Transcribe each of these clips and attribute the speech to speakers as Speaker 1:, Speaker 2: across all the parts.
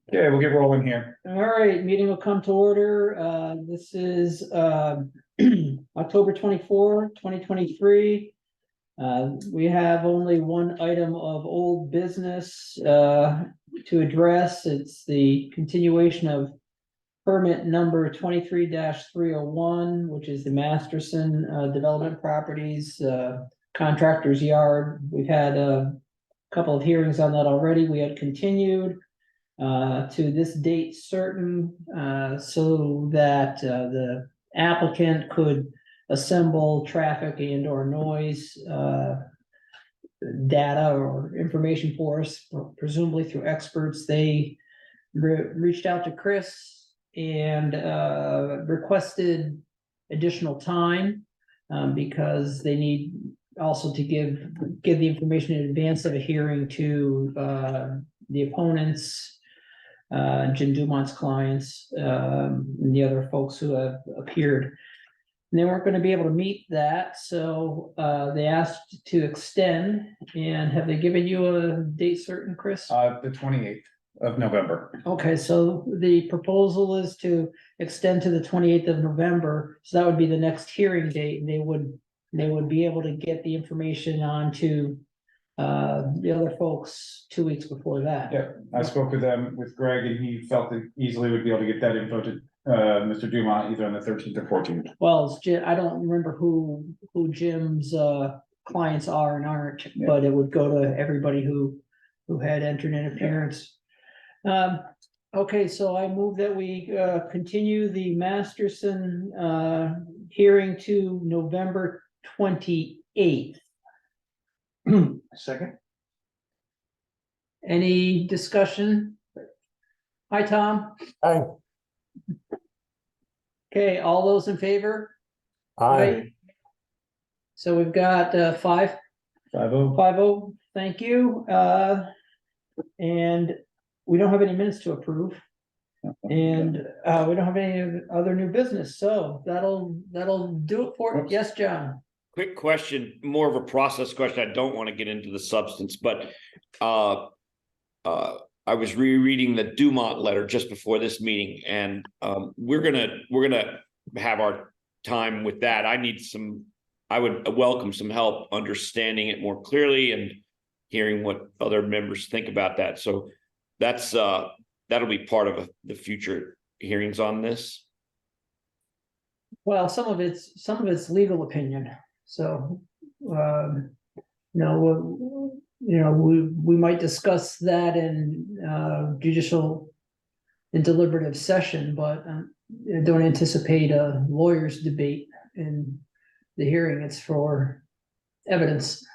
Speaker 1: Okay, we'll get rolling here.
Speaker 2: All right, meeting will come to order. This is October 24, 2023. We have only one item of old business to address. It's the continuation of permit number 23-301, which is the Masterson Development Properties Contractor's Yard. We've had a couple of hearings on that already. We had continued to this date certain, so that the applicant could assemble traffic and or noise data or information for us, presumably through experts. They reached out to Chris and requested additional time because they need also to give the information in advance of a hearing to the opponents, Jim Dumont's clients, and the other folks who have appeared. And they weren't going to be able to meet that, so they asked to extend. And have they given you a date certain, Chris?
Speaker 1: The 28th of November.
Speaker 2: Okay, so the proposal is to extend to the 28th of November, so that would be the next hearing date, and they would be able to get the information on to the other folks 2 weeks before that.
Speaker 1: Yeah, I spoke with Greg, and he felt that easily would be able to get that info to Mr. Dumont either on the 13th or 14th.
Speaker 2: Well, it's Jim, I don't remember who Jim's clients are and aren't,
Speaker 1: Yeah.
Speaker 2: but it would go to everybody who had entered an appearance. Okay, so I move that we continue the Masterson hearing to November 28th.
Speaker 1: Second.
Speaker 2: Any discussion? Hi, Tom.
Speaker 3: Aye.
Speaker 2: Okay, all those in favor?
Speaker 3: Aye.
Speaker 2: So we've got 5-0. 5-0, thank you. And we don't have any minutes to approve. And we don't have any other new business, so that'll do it for it. Yes, John.
Speaker 4: Quick question, more of a process question. I don't want to get into the substance, but I was rereading the Dumont letter just before this meeting, and we're gonna have our time with that. I would welcome some help understanding it more clearly and hearing what other members think about that. So that's that'll be part of the future hearings on this.
Speaker 2: Well, some of it's legal opinion. So, we might discuss that in judicial and deliberative session, but I don't anticipate a lawyer's debate in the hearing. It's for evidence.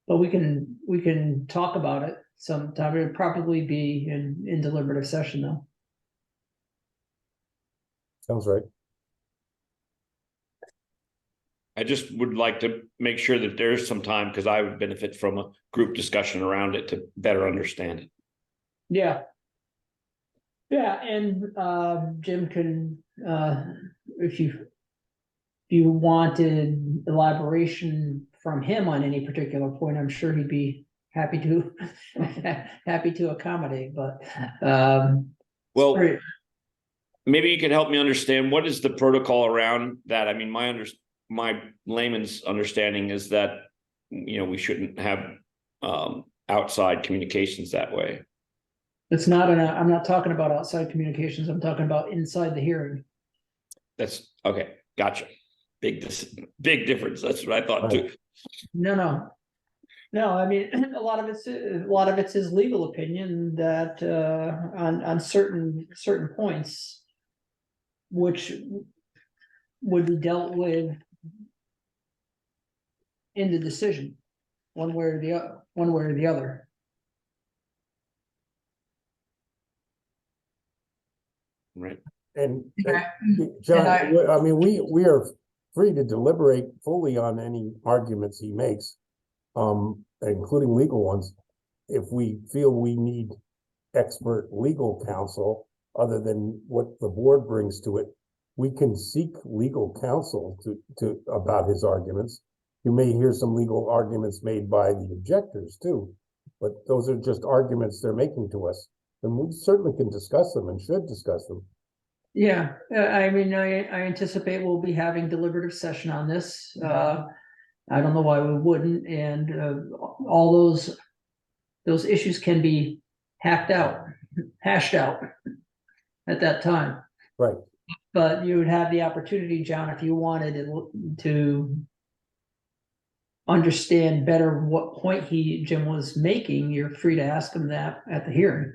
Speaker 2: But we can talk about it sometime. It'll probably be in deliberative session though.
Speaker 3: Sounds right.
Speaker 4: I just would like to make sure that there is some time, because I would benefit from a group discussion around it to better understand it.
Speaker 2: Yeah. Yeah, and Jim can, if you wanted elaboration from him on any particular point, I'm sure he'd be happy to accommodate, but
Speaker 4: well, maybe you can help me understand what is the protocol around that. I mean, my layman's understanding is that, we shouldn't have outside communications that way.
Speaker 2: it's not I'm not talking about outside communications. I'm talking about inside the hearing.
Speaker 4: That's okay. Gotcha. Big difference. That's what I thought too.
Speaker 2: No. I mean, a lot of it's his legal opinion that on certain points, which would be dealt with in the decision, one way or the other.
Speaker 4: Right.
Speaker 3: And
Speaker 2: Yeah.
Speaker 3: John,
Speaker 2: And
Speaker 3: I mean, we are free to deliberate fully on any arguments he makes, including legal ones. If we feel we need expert legal counsel other than what the board brings to it, we can seek legal counsel to about his arguments. You may hear some legal arguments made by the objectors too, but those are just arguments they're making to us. then we certainly can discuss them and should discuss them.
Speaker 2: Yeah, I mean, I anticipate we'll be having deliberative session on this. I don't know why we wouldn't, and all those issues can be hashed out at that time.
Speaker 3: Right.
Speaker 2: But you would have the opportunity, John, if you wanted to understand better what point Jim was making, you're free to ask him that at the hearing.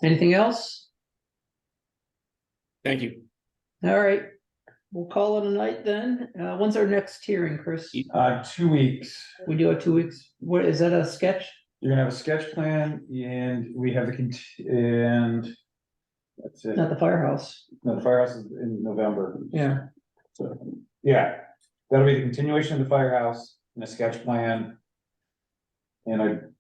Speaker 2: Anything else?
Speaker 4: Thank you.
Speaker 2: All right, we'll call it a night then. When's our next hearing, Chris?
Speaker 1: 2 weeks.
Speaker 2: We do it 2 weeks. What, is that a sketch?
Speaker 1: You're gonna have a sketch plan and we have and that's it.
Speaker 2: Not the firehouse.
Speaker 1: No, the firehouse is in November.
Speaker 2: Yeah.
Speaker 1: So, yeah, that'll be the continuation of the firehouse and a sketch plan. And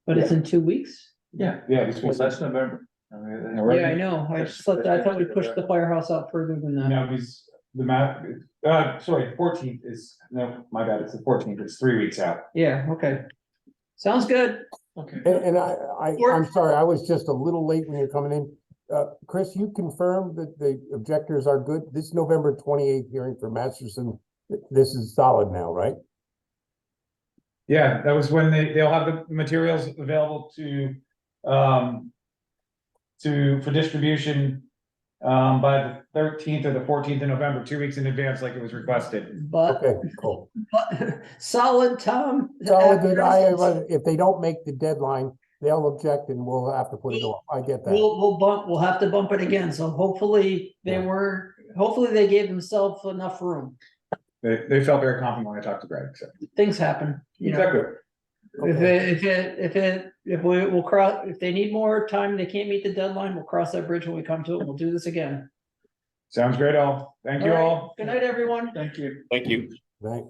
Speaker 2: But it's in 2 weeks?
Speaker 1: yeah, this
Speaker 5: Well,
Speaker 1: was,
Speaker 5: that's November. I mean,
Speaker 2: Yeah, I know. I thought we pushed the firehouse out further than that.
Speaker 1: no, the map, sorry, 14th is, no, my bad, it's the 14th, it's 3 weeks out.
Speaker 2: Yeah, okay. Sounds good.
Speaker 1: Okay.
Speaker 3: And I'm sorry, I was just a little late when you're coming in. Chris, you confirmed that the objectors are good. This November 28th hearing for Masterson, this is solid now, right?
Speaker 1: Yeah, that was when they'll have the materials available for distribution by the 13th or the 14th of November, 2 weeks in advance, like it was requested.
Speaker 2: But,
Speaker 3: Okay, cool.
Speaker 2: solid, Tom.
Speaker 3: Solid, good. If they don't make the deadline, they'll object and we'll have to put it off. I get that.
Speaker 2: We'll have to bump it again. So hopefully hopefully they gave themselves enough room.
Speaker 1: They felt very confident when I talked to Greg, so.
Speaker 2: Things happen, you know.
Speaker 1: Exactly.
Speaker 2: If they need more time, they can't meet the deadline, we'll cross that bridge when we come to it, and we'll do this again.
Speaker 1: Sounds great, all. Thank you
Speaker 2: All right.
Speaker 1: all.
Speaker 2: Good night, everyone.
Speaker 5: Thank you.
Speaker 4: Thank you.
Speaker 3: Right.